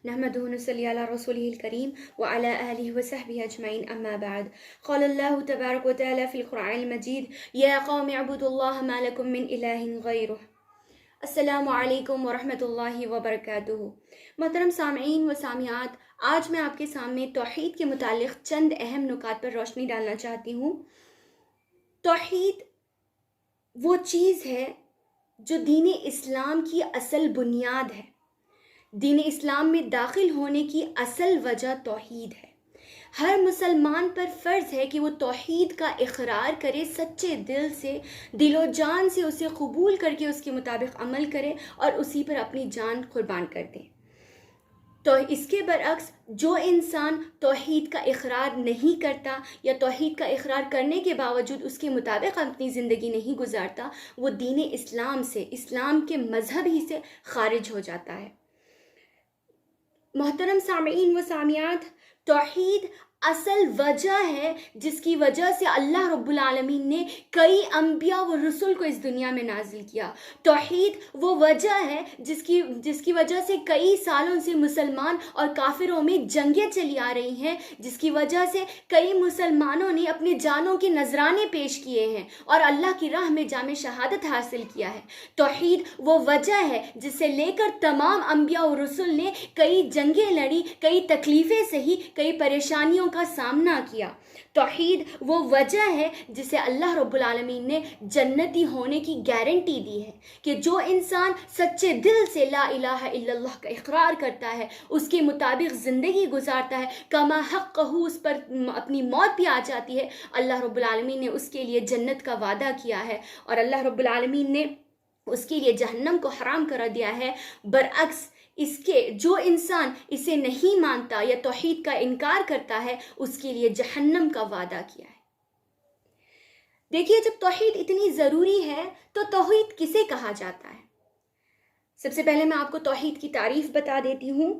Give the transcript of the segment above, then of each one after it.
نحمده ونصلي على رسوله الكريم وعلى آله وصحبه أجمعين أما بعد. قال الله تبارك وتعالى في القرآن المجيد: يا قوم اعبدوا الله ما لكم من إله غيره. السلام علیکم ورحمۃ اللہ وبرکاتہ. محترم سامعین و سامعات، آج میں آپ کے سامنے توحید کے متعلق چند اہم نکات پر روشنی ڈالنا چاہتی ہوں. توحید وہ چیز ہے جو دین اسلام کی اصل بنیاد ہے. دین اسلام میں داخل ہونے کی اصل وجہ توحید ہے. ہر مسلمان پر فرض ہے کہ وہ توحید کا اقرار کرے، سچے دل سے، دل و جان سے اسے قبول کر کے اس کے مطابق عمل کرے اور اسی پر اپنی جان قربان کر دے. تو اس کے برعکس جو انسان توحید کا اقرار نہیں کرتا یا توحید کا اقرار کرنے کے باوجود اس کے مطابق اپنی زندگی نہیں گزارتا، وہ دین اسلام سے، اسلام کے مذہب ہی سے خارج ہو جاتا ہے. محترم سامعین و سامعات، توحید اصل وجہ ہے جس کی وجہ سے اللہ رب العالمین نے کئی انبیاء و رسول کو اس دنیا میں نازل کیا. توحید وہ وجہ ہے جس کی وجہ سے کئی سالوں سے مسلمان اور کافروں میں جنگیں چلی آ رہی ہیں، جس کی وجہ سے کئی مسلمانوں نے اپنے جانوں کے نذرانے پیش کیے ہیں اور اللہ کی راہ میں جام شہادت حاصل کیا ہے. توحید وہ وجہ ہے جس سے لے کر تمام انبیاء و رسول نے کئی جنگیں لڑی، کئی تکلیفیں سہی، کئی پریشانیوں کا سامنا کیا. توحید وہ وجہ ہے جسے اللہ رب العالمین نے جنتی ہونے کی گارنٹی دی ہے کہ جو انسان سچے دل سے لا الہ الا اللہ کا اقرار کرتا ہے، اس کے مطابق زندگی گزارتا ہے، کما حقہ اس پر اپنی موت بھی آ جاتی ہے، اللہ رب العالمین نے اس کے لیے جنت کا وعدہ کیا ہے اور اللہ رب العالمین نے اس کے لیے جہنم کو حرام کر دیا ہے. برعکس اس کے جو انسان اسے نہیں مانتا یا توحید کا انکار کرتا ہے، اس کے لیے جہنم کا وعدہ کیا ہے. دیکھیے، جب توحید اتنی ضروری ہے تو توحید کسے کہا جاتا ہے؟ سب سے پہلے میں آپ کو توحید کی تعریف بتا دیتی ہوں.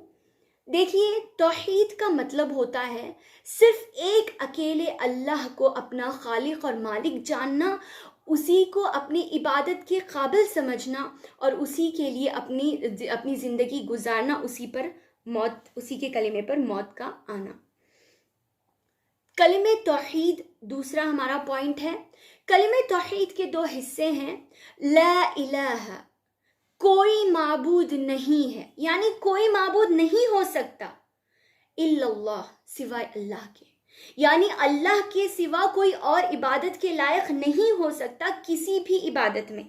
دیکھیے، توحید کا مطلب ہوتا ہے صرف ایک اکیلے اللہ کو اپنا خالق اور مالک جاننا، اسی کو اپنی عبادت کے قابل سمجھنا اور اسی کے لیے اپنی زندگی گزارنا، اسی کے کلمے پر موت کا آنا. کلمہ توحید دوسرا ہمارا پوائنٹ ہے. کلمہ توحید کے دو حصے ہیں. لا الہ، کوئی معبود نہیں ہے، یعنی کوئی معبود نہیں ہو سکتا، الا اللہ، سوائے اللہ کے، یعنی اللہ کے سوا کوئی اور عبادت کے لائق نہیں ہو سکتا کسی بھی عبادت میں.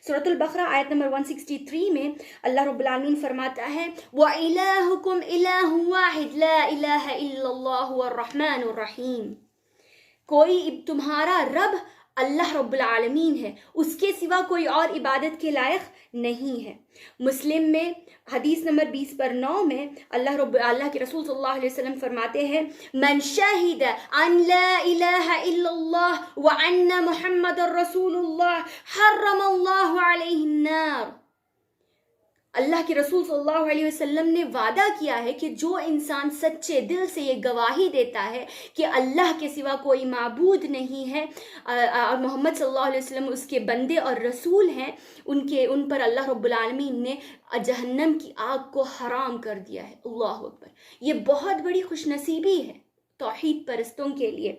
سورۃ البقرہ آیت نمبر 163 میں اللہ رب العالمین فرماتا ہے: وَإِلَٰهُكُمْ إِلَٰهٌ وَاحِدٌ لَا إِلَٰهَ إِلَّا اللَّهُ وَالرَّحْمَٰنُ الرَّحِيمُ. کوئی تمہارا رب اللہ رب العالمین ہے، اس کے سوا کوئی اور عبادت کے لائق نہیں ہے. مسلم میں حدیث نمبر 20/9 میں اللہ کے رسول صلی اللہ علیہ وسلم فرماتے ہیں: من شہد ان لا الہ الا اللہ وان محمد رسول اللہ حرم اللہ علیہ النار. اللہ کے رسول صلی اللہ علیہ وسلم نے وعدہ کیا ہے کہ جو انسان سچے دل سے یہ گواہی دیتا ہے کہ اللہ کے سوا کوئی معبود نہیں ہے اور محمد صلی اللہ علیہ وسلم اس کے بندے اور رسول ہیں، ان پر اللہ رب العالمین نے جہنم کی آگ کو حرام کر دیا ہے. اللہ اکبر! یہ بہت بڑی خوش نصیبی ہے توحید پرستوں کے لیے.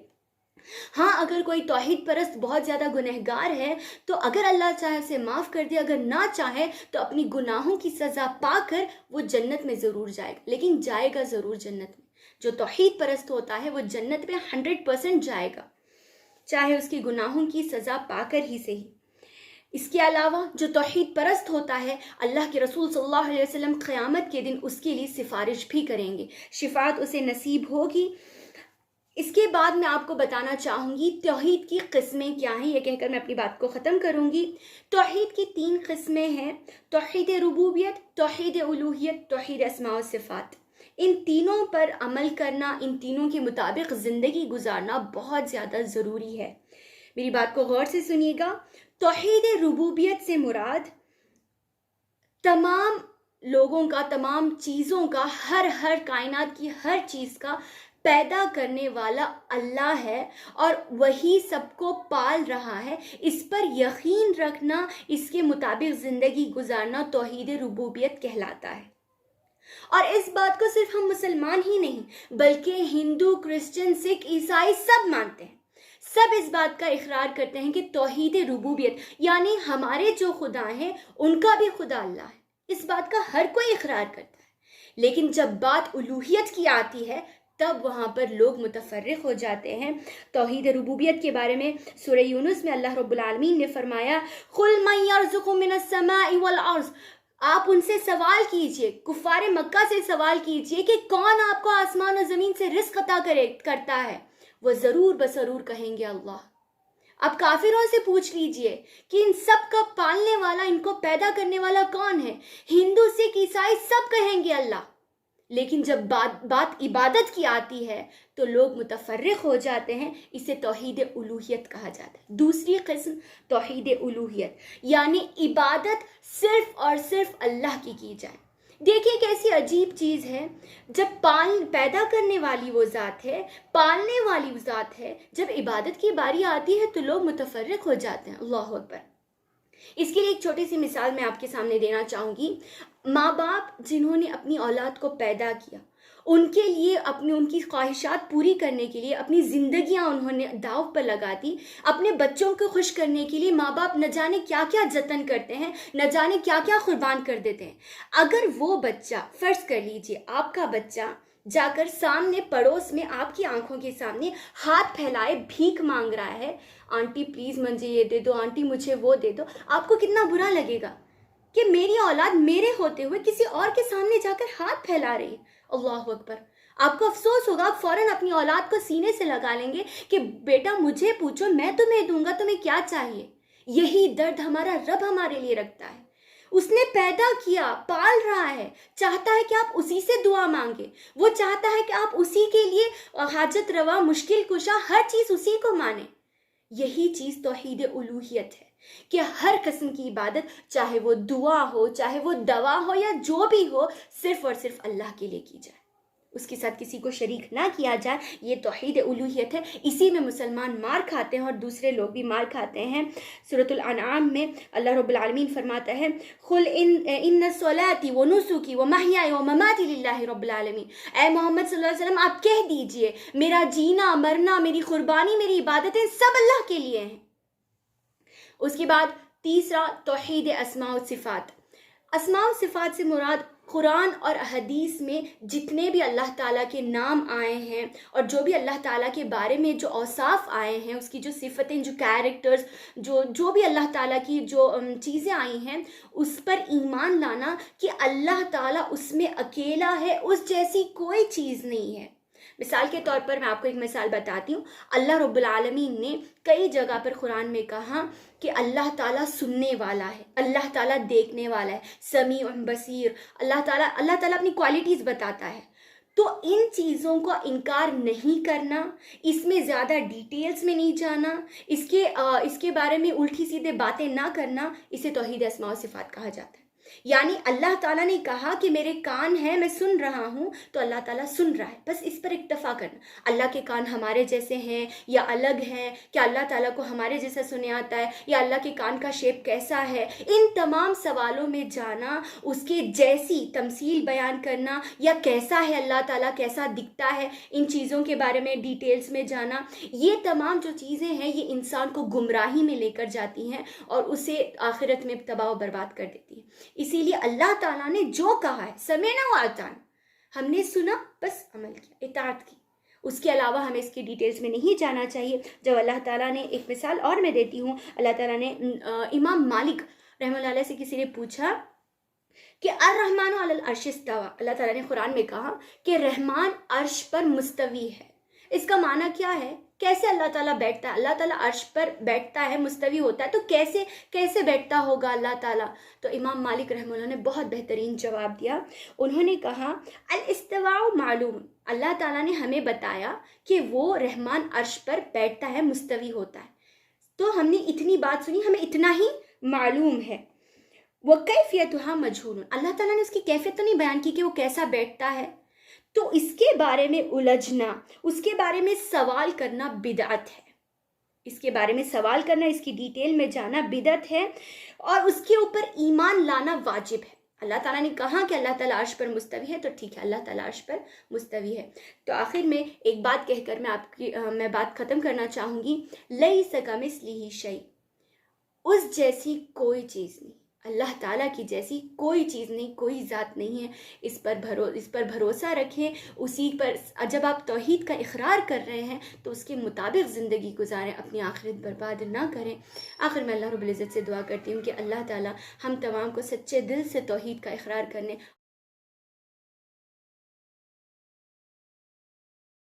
ہاں، اگر کوئی توحید پرست بہت زیادہ گنہگار ہے تو اگر اللہ چاہے اسے معاف کر دے، اگر نہ چاہے تو اپنی گناہوں کی سزا پا کر وہ جنت میں ضرور جائے گا، لیکن جائے گا ضرور جنت میں. جو توحید پرست ہوتا ہے وہ جنت میں 100% جائے گا، چاہے اس کی گناہوں کی سزا پا کر ہی صحیح. اس کے علاوہ جو توحید پرست ہوتا ہے، اللہ کے رسول صلی اللہ علیہ وسلم قیامت کے دن اس کے لیے سفارش بھی کریں گے، شفاعت اسے نصیب ہوگی. اس کے بعد میں آپ کو بتانا چاہوں گی توحید کی قسمیں کیا ہیں. یہ کہہ کر میں اپنی بات کو ختم کروں گی. توحید کی 3 قسمیں ہیں: توحید ربوبیت، توحید الوہیت، توحید اسماء و صفات. ان تینوں پر عمل کرنا، ان تینوں کے مطابق زندگی گزارنا بہت زیادہ ضروری ہے. میری بات کو غور سے سنیے گا. توحید ربوبیت سے مراد تمام لوگوں کا، تمام چیزوں کا، ہر کائنات کی ہر چیز کا پیدا کرنے والا اللہ ہے اور وہی سب کو پال رہا ہے. اس پر یقین رکھنا، اس کے مطابق زندگی گزارنا توحید ربوبیت کہلاتا ہے. اور اس بات کو صرف ہم مسلمان ہی نہیں بلکہ ہندو، کرسچن، سکھ، عیسائی سب مانتے ہیں، سب اس بات کا اقرار کرتے ہیں کہ توحید ربوبیت یعنی ہمارے جو خدا ہیں ان کا بھی خدا اللہ ہے، اس بات کا ہر کوئی اقرار کرتا ہے۔ لیکن جب بات الوہیت کی آتی ہے تب وہاں پر لوگ متفرق ہو جاتے ہیں۔ توحید ربوبیت کے بارے میں سورہ یونس میں اللہ رب العالمین نے فرمایا قُلْ مَن يَرْزُقُكُم مِّنَ السَّمَاءِ وَالْأَرْضِ، آپ ان سے سوال کیجئے، کفار مکہ سے سوال کیجئے کہ کون آپ کو آسمان و زمین سے رزق عطا کرتا ہے، وہ ضرور بضرور کہیں گے اللہ۔ اب کافروں سے پوچھ لیجئے کہ ان سب کا پالنے والا، ان کو پیدا کرنے والا کون ہے، ہندو، سکھ، عیسائی سب کہیں گے اللہ۔ لیکن جب بات عبادت کی آتی ہے تو لوگ متفرق ہو جاتے ہیں، اسے توحید الوہیت کہا جاتا ہے۔ دوسری قسم توحید الوہیت یعنی عبادت صرف اور صرف اللہ کی جائے۔ دیکھیں کیسی عجیب چیز ہے، جب پیدا کرنے والی وہ ذات ہے، پالنے والی وہ ذات ہے، جب عبادت کی باری آتی ہے تو لوگ متفرق ہو جاتے ہیں۔ اللہ اکبر۔ اس کے لیے ایک چھوٹی سی مثال میں آپ کے سامنے دینا چاہوں گی۔ ماں باپ جنہوں نے اپنی اولاد کو پیدا کیا، ان کے لیے ان کی خواہشات پوری کرنے کے لیے اپنی زندگیاں انہوں نے داؤ پر لگا دی، اپنے بچوں کو خوش کرنے کے لیے ماں باپ نہ جانے کیا کیا جتن کرتے ہیں، نہ جانے کیا کیا قربان کر دیتے ہیں۔ اگر وہ بچہ، فرض کر لیجئے آپ کا بچہ جا کر سامنے پڑوس میں آپ کی آنکھوں کے سامنے ہاتھ پھیلائے بھیک مانگ رہا ہے، آنٹی پلیز مجھے یہ دے دو، آنٹی مجھے وہ دے دو، آپ کو کتنا برا لگے گا کہ میری اولاد میرے ہوتے ہوئے کسی اور کے سامنے جا کر ہاتھ پھیلا رہی ہے۔ اللہ اکبر۔ آپ کو افسوس ہوگا، آپ فوراً اپنی اولاد کو سینے سے لگا لیں گے کہ بیٹا مجھے پوچھو، میں تمہیں دوں گا، تمہیں کیا چاہیے۔ یہی درد ہمارا رب ہمارے لیے رکھتا ہے۔ اس نے پیدا کیا، پال رہا ہے، چاہتا ہے کہ آپ اسی سے دعا مانگے، وہ چاہتا ہے کہ آپ اسی کے لیے حاجت روا، مشکل کشا، ہر چیز اسی کو مانیں۔ یہی چیز توحید الوہیت ہے کہ ہر قسم کی عبادت، چاہے وہ دعا ہو، چاہے وہ دوا ہو یا جو بھی ہو، صرف اور صرف اللہ کے لیے کی جائے، اس کے ساتھ کسی کو شریک نہ کیا جائے۔ یہ توحید الوہیت ہے۔ اسی میں مسلمان مار کھاتے ہیں اور دوسرے لوگ بھی مار کھاتے ہیں۔ سورۃ الانعام میں اللہ رب العالمین فرماتا ہے قُلْ إِنَّ صَلَاتِي وَنُسُكِي وَمَحْيَايَ وَمَمَاتِي لِلَّهِ رَبِّ الْعَالَمِينَ، اے محمد صلی اللہ علیہ وسلم آپ کہہ دیجئے میرا جینا، مرنا، میری قربانی، میری عبادتیں سب اللہ کے لیے ہیں۔ اس کے بعد تیسرا توحید اسماء و صفات۔ اسماء و صفات سے مراد قرآن اور حدیث میں جتنے بھی اللہ تعالیٰ کے نام آئے ہیں اور جو بھی اللہ تعالیٰ کے بارے میں جو اوصاف آئے ہیں، اس کی جو صفتیں، جو کیریکٹرز، جو بھی اللہ تعالیٰ کی جو چیزیں آئی ہیں، اس پر ایمان لانا کہ اللہ تعالیٰ اس میں اکیلا ہے، اس جیسی کوئی چیز نہیں ہے۔ مثال کے طور پر میں آپ کو ایک مثال بتاتی ہوں۔ اللہ رب العالمین نے کئی جگہ پر قرآن میں کہا کہ اللہ تعالیٰ سننے والا ہے، اللہ تعالیٰ دیکھنے والا ہے، سمیع بصیر۔ اللہ تعالیٰ اپنی کوالٹیز بتاتا ہے۔ تو ان چیزوں کا انکار نہیں کرنا، اس میں زیادہ ڈیٹیلز میں نہیں جانا، اس کے بارے میں الٹی سیدھے باتیں نہ کرنا، اسے توحید اسماء و صفات کہا جاتا ہے۔ یعنی اللہ تعالیٰ نے کہا کہ میرے کان ہیں، میں سن رہا ہوں، تو اللہ تعالیٰ سن رہا ہے، بس اس پر اکتفا کرنا۔ اللہ کے کان ہمارے جیسے ہیں یا الگ ہیں، کیا اللہ تعالیٰ کو ہمارے جیسا سننے آتا ہے، یا اللہ کے کان کا شیپ کیسا ہے، ان تمام سوالوں میں جانا، اس کے جیسی تمثیل بیان کرنا، یا کیسا ہے اللہ تعالیٰ، کیسا دکھتا ہے، ان چیزوں کے بارے میں ڈیٹیلز میں جانا، یہ تمام جو چیزیں ہیں یہ انسان کو گمراہی میں لے کر جاتی ہیں اور اسے آخرت میں تباہ و برباد کر دیتی ہیں۔ اسی لیے اللہ تعالیٰ نے جو کہا ہے سمعنا واطعنا، ہم نے سنا بس عمل کیا، اطاعت کی، اس کے علاوہ ہمیں اس کی ڈیٹیلز میں نہیں جانا چاہیے۔ جب اللہ تعالیٰ نے، ایک مثال اور میں دیتی ہوں، اللہ تعالیٰ نے امام مالک رحمہ اللہ علیہ سے کسی نے پوچھا کہ الرحمن علی العرش استوى، اللہ تعالیٰ نے قرآن میں کہا کہ رحمان عرش پر مستوی ہے۔ اس کا معنی کیا ہے؟ کیسے اللہ تعالیٰ بیٹھتا ہے؟ اللہ تعالیٰ عرش پر بیٹھتا ہے، مستوی ہوتا ہے، تو کیسے بیٹھتا ہوگا اللہ تعالیٰ؟ تو امام مالک رحمہ اللہ نے بہت بہترین جواب دیا۔ انہوں نے کہا الاستواء معلوم، اللہ تعالیٰ نے ہمیں بتایا کہ وہ رحمان عرش پر بیٹھتا ہے، مستوی ہوتا ہے، تو ہم نے اتنی بات سنی، ہمیں اتنا ہی معلوم ہے۔ وَكَيْفِيَتُهَا مَجْهُولٌ، اللہ تعالیٰ نے اس کی کیفیت تو نہیں بیان کی کہ وہ کیسا بیٹھتا ہے، تو اس کے بارے میں الجھنا، اس کے بارے میں سوال کرنا بدعت ہے، اس کے بارے میں سوال کرنا، اس کی ڈیٹیل میں جانا بدعت ہے، اور اس کے اوپر ایمان لانا واجب ہے۔ اللہ تعالیٰ نے کہا کہ اللہ تعالیٰ عرش پر مستوی ہے تو ٹھیک ہے، اللہ تعالیٰ عرش پر مستوی ہے۔ تو آخر میں ایک بات کہہ کر میں بات ختم کرنا چاہوں گی، لیس کمثلہ شیء، اس جیسی کوئی چیز نہیں، اللہ تعالیٰ کی جیسی کوئی چیز نہیں، کوئی ذات نہیں ہے۔ اس پر بھروسہ رکھیں، اسی پر جب آپ توحید کا اقرار کر رہے ہیں تو اس کے مطابق زندگی گزاریں، اپنی آخرت برباد نہ کریں۔ آخر میں اللہ رب العزت سے دعا کرتی ہوں کہ اللہ تعالیٰ ہم تمام کو سچے دل سے توحید کا اقرار کرنے